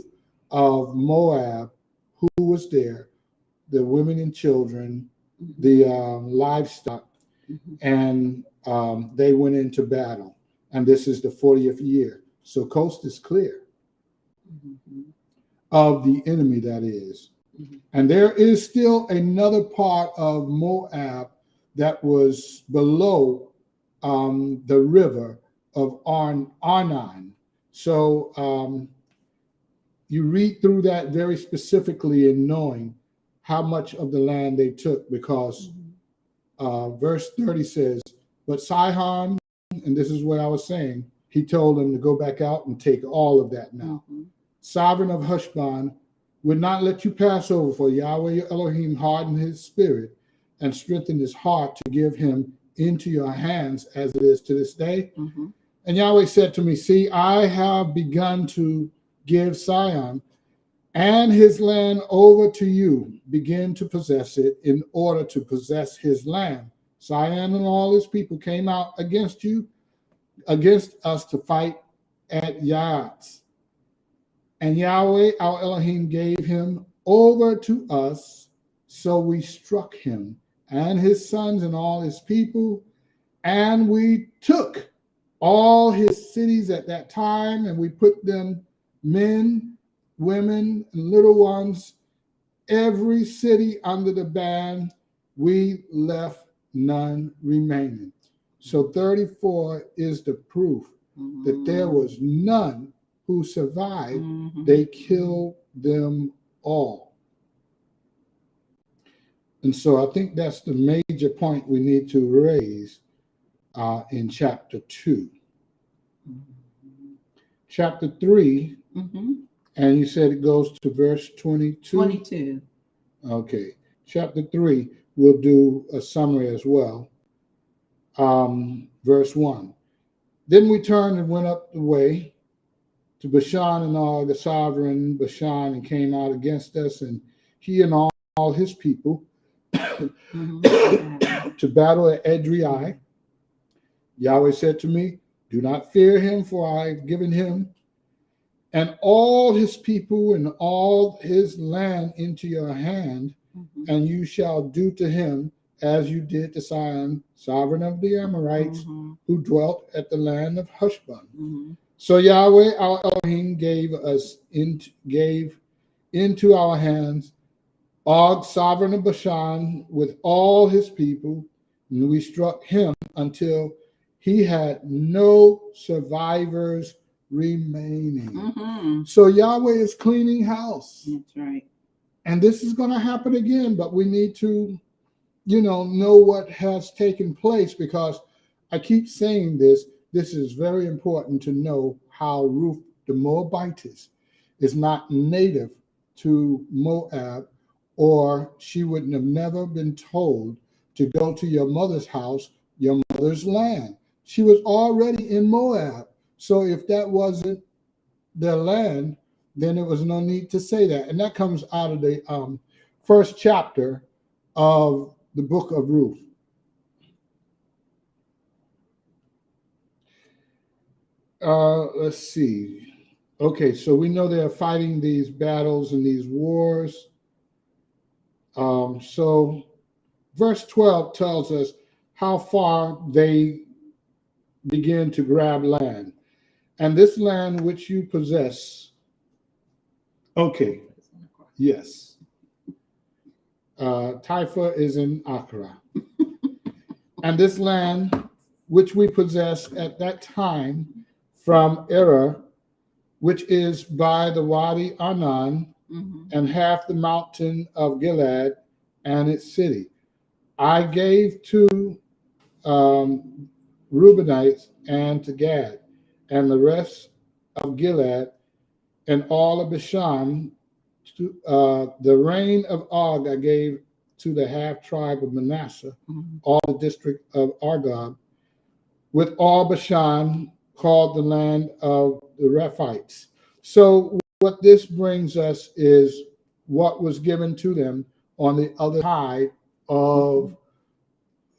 of Moab, who was there, the women and children, the livestock, and they went into battle. And this is the 40th year. So coast is clear of the enemy, that is. And there is still another part of Moab that was below the river of Arnon. So you read through that very specifically in knowing how much of the land they took, because verse 30 says, but Sihon, and this is what I was saying, he told them to go back out and take all of that now. Sovereign of Heshbon would not let you pass over, for Yahweh your Elohim hardened his spirit and strengthened his heart to give him into your hands as it is to this day. And Yahweh said to me, see, I have begun to give Sihon and his land over to you. Begin to possess it in order to possess his land. Sihon and all his people came out against you, against us to fight at Yahaz. And Yahweh, our Elohim, gave him over to us. So we struck him and his sons and all his people, and we took all his cities at that time, and we put them, men, women, and little ones, every city under the ban. We left none remaining. So 34 is the proof that there was none who survived. They killed them all. And so I think that's the major point we need to raise in chapter 2. Chapter 3, and you said it goes to verse 22? 22. Okay. Chapter 3, we'll do a summary as well. Verse 1. Then we turned and went up the way to Bashan, and Og, the sovereign Bashan, and came out against us, and he and all his people to battle at Edrei. Yahweh said to me, do not fear him, for I have given him and all his people and all his land into your hand, and you shall do to him as you did to Sihon, sovereign of the Amorites, who dwelt at the land of Heshbon. So Yahweh our Elohim gave into our hands Og, sovereign of Bashan, with all his people, and we struck him until he had no survivors remaining. So Yahweh is cleaning house. That's right. And this is going to happen again, but we need to, know what has taken place, because I keep saying this. This is very important to know how Ruth the Moabitess is not native to Moab, or she wouldn't have never been told to go to your mother's house, your mother's land. She was already in Moab. So if that wasn't their land, then there was no need to say that. And that comes out of the first chapter of the book of Ruth. Let's see. Okay, so we know they're fighting these battles and these wars. So verse 12 tells us how far they begin to grab land. And this land which you possess. Okay, yes. Taifa is in Accra. And this land which we possess at that time from Erah, which is by the Wadi Arnon, and half the mountain of Gilead and its city, I gave to Reubenites and to Gad, and the rest of Gilead, and all of Bashan. The reign of Og I gave to the half tribe of Manasseh, all the district of Argob, with all Bashan, called the land of the Rephites. So what this brings us is what was given to them on the other side of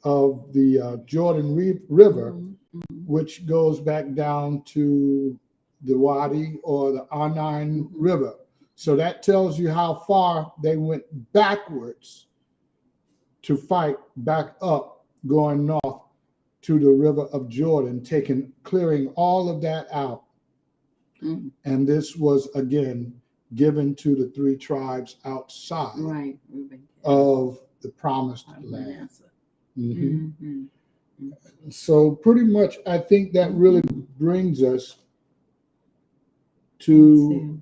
of the Jordan River, Mm-hmm. which goes back down to the Wadi or the Arnon River. So that tells you how far they went backwards to fight back up, going north to the river of Jordan, clearing all of that out. Mm-hmm. And this was again given to the 3 tribes outside of the promised land. Mm-hmm. Mm-hmm. So pretty much, I think that really brings us to,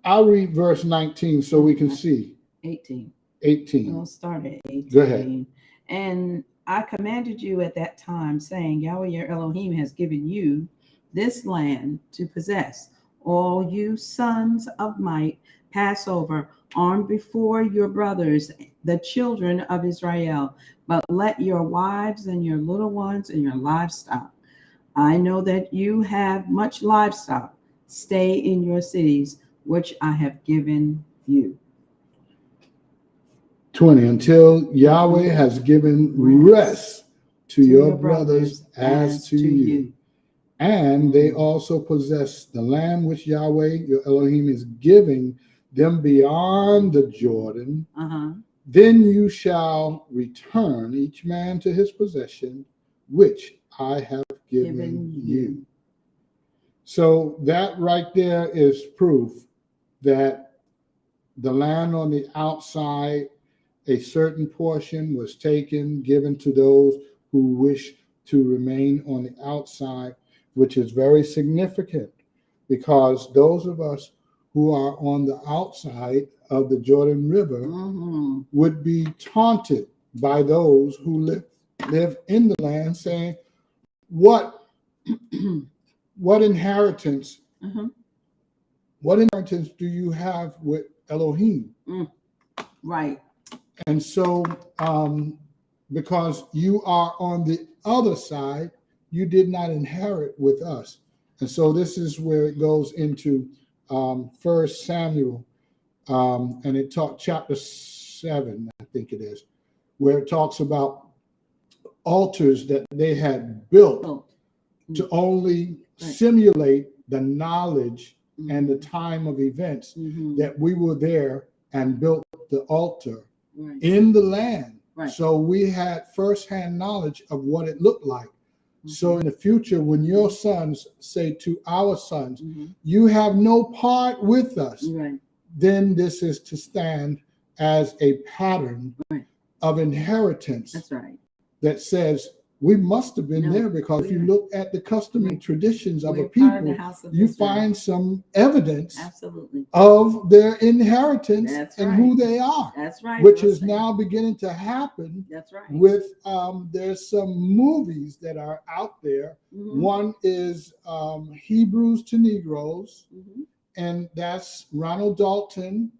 I'll read verse 19 so we can see. 18. We'll 18. start at 18. Go ahead. And I commanded you at that time, saying, Yahweh your Elohim has given you this land to possess. All you sons of might pass over, armed before your brothers, the children of Israel, but let your wives and your little ones and your livestock. I know that you have much livestock. Stay in your cities, which I have given you. 20. Until Yahweh has given rest to your brothers as to you. And they also possess the land which Yahweh your Elohim is giving them beyond the Jordan. Then you shall return each man to his possession, which I have given you. So that right there is proof that the land on the outside, a certain portion was taken, given to those who wish to remain on the outside, which is very significant because those of us who are on the outside of the Jordan River would be taunted by those who live in the land, saying, what inheritance what inheritance do you have with Elohim? Right. And so because you are on the other side, you did not inherit with us. And so this is where it goes into 1 Samuel, and it chapter 7, I think it is, where it talks about altars that they had built to only simulate the knowledge and the time of events that we were there and built the altar in the land. So we had firsthand knowledge of what it looked like. So in the future, when your sons say to our sons, you have no part with us, then this is to stand as a pattern of inheritance. That's right. That says we must have been there, because if you look at the custom and traditions of a people, you find some evidence of their inheritance and who they are. That's right. Which is now beginning to happen. That's right. With there's some movies that are out there. One is Hebrews to Negroes, and that's Ronald Dalton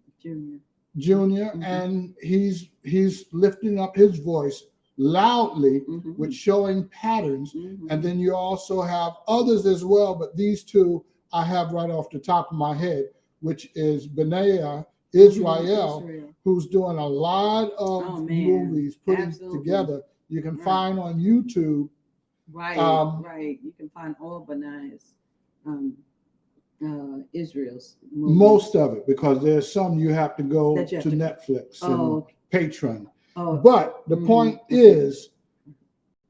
Jr. And he's lifting up his voice loudly with showing patterns. And then you also have others as well, but these two I have right off the top of my head, which is Benaiah Israel, who's doing a lot of movies putting together. You can find on YouTube. Right. You can find all Benaiah's Israel's movies. Most of it, because there's some you have to go to Netflix and Patreon. But the point is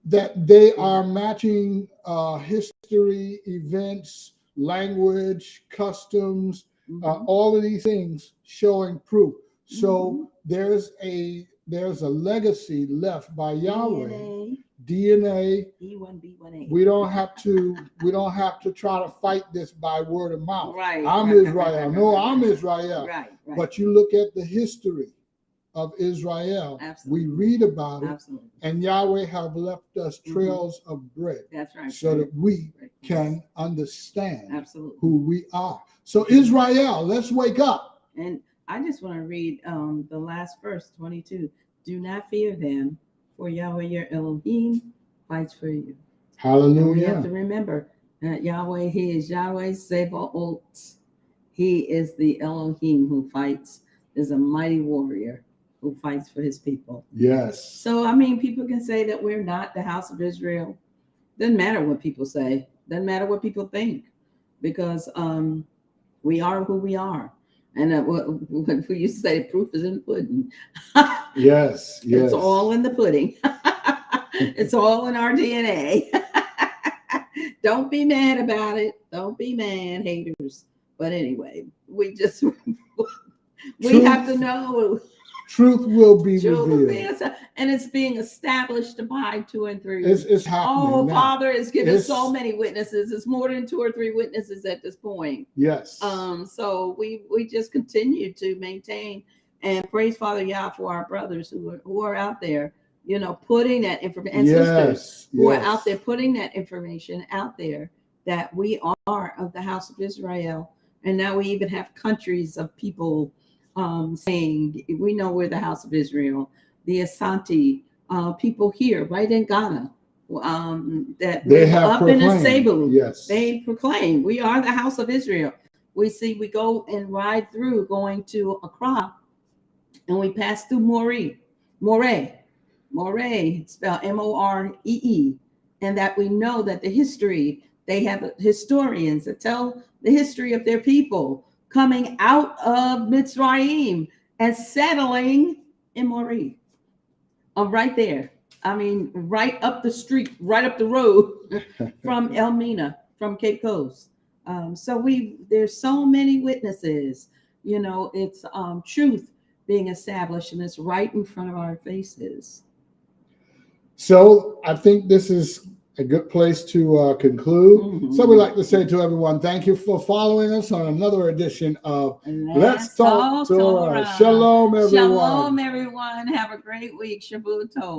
that they are matching history, events, language, customs, all of these things showing proof. So there's a legacy left by Yahweh. DNA. E1B1A. We don't have to try to fight this by word of mouth. Right. I'm Israel. No, I'm Israel. Right. But you look at the history of Israel. Absolutely. We read about it. Absolutely. And Yahweh have left us trails of bread. That's right. So that we can understand absolutely who we are. So Israel, let's wake up. And I just want to read the last verse, 22. Do not fear them, for Yahweh your Elohim fights for you. Hallelujah. And we have to remember that Yahweh, he is Yahweh Sebaot. He is the Elohim who fights, is a mighty warrior. who fights for his people. Yes. So, I mean, people can say that we're not the house of Israel. Doesn't matter what people say. Doesn't matter what people think, because we are who we are. And what we used to say, the proof is in the pudding. Yes, yes. It's all in the pudding. It's all in our DNA. Don't be mad about it. Don't be mad, haters. But anyway, we just we have to know. Truth will be revealed. And it's being established by 2 and 3. It's happening. Oh, now. Father has given so many witnesses. It's more than 2 or 3 witnesses at this point. Yes. So we just continue to maintain and praise Father Yah for our brothers who are out there, you know, putting that information, and sisters who are out there putting that information out there, that we are of the house of Israel. And now we even have countries of people saying, we know we're the house of Israel. The Asante people here, right in Ghana, that they live have up proclaimed. in Asebu. Yes. They proclaim, we are the house of Israel. We go and ride through, going to Accra, and we pass through Moree, spelled Moree, and that we know that the history, they have historians that tell the history of their people coming out of Mitzrayim and settling in Moree. Right there. I mean, right up the street, right up the road from Elmina, from Cape Coast. So there's so many witnesses, you know, it's truth being established, and it's right in front of our faces. So I think this is a good place to conclude. Mm-hmm. So we'd like to say to everyone, thank you for following us on another edition of Let's Talk Torah. Shalom, everyone. Shalom, everyone. Have a great week. Shabbat Tov.